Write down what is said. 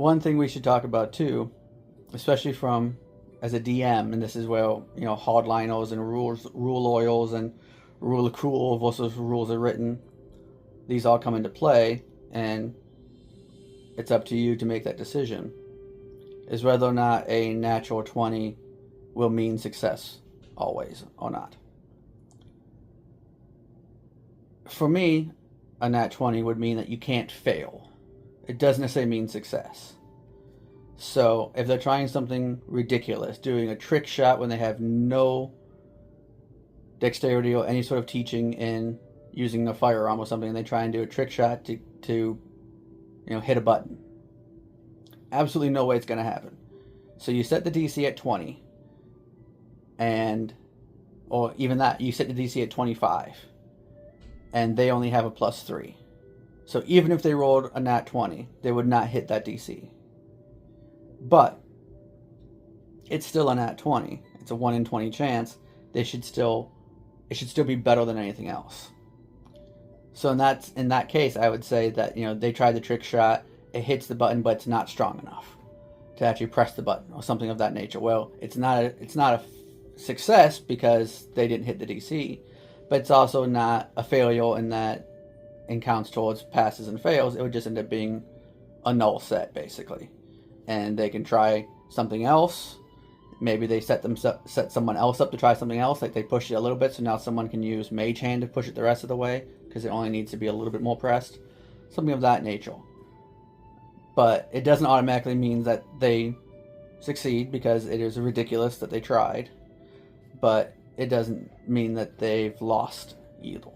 one thing we should talk about too, especially from as a DM, and this is where hardliners and rule oils and rule accrual versus rules are written. These all come into play, and it's up to you to make that decision. Is whether or not a natural 20 will mean success always or not. For me, a nat 20 would mean that you can't fail. It doesn't necessarily mean success. So if they're trying something ridiculous, doing a trick shot when they have no dexterity or any sort of teaching in using a firearm or something, and they try and do a trick shot to hit a button, absolutely no way it's going to happen. So you set the DC at 20, or even that, you set the DC at 25, and they only have a +3. So even if they rolled a nat 20, they would not hit that DC. But it's still a nat 20. It's a 1 in 20 chance. It should still be better than anything else. So in that case, I would say that they tried the trick shot. It hits the button, but it's not strong enough to actually press the button or something of that nature. Well, it's not a success because they didn't hit the DC, but it's also not a failure in that it counts towards passes and fails. It would just end up being a null set basically, and they can try something else. Maybe they set someone else up to try something else, like they push it a little bit, so now someone can use Mage Hand to push it the rest of the way because it only needs to be a little bit more pressed, something of that nature. But it doesn't automatically mean that they succeed because it is ridiculous that they tried, but it doesn't mean that they've lost either.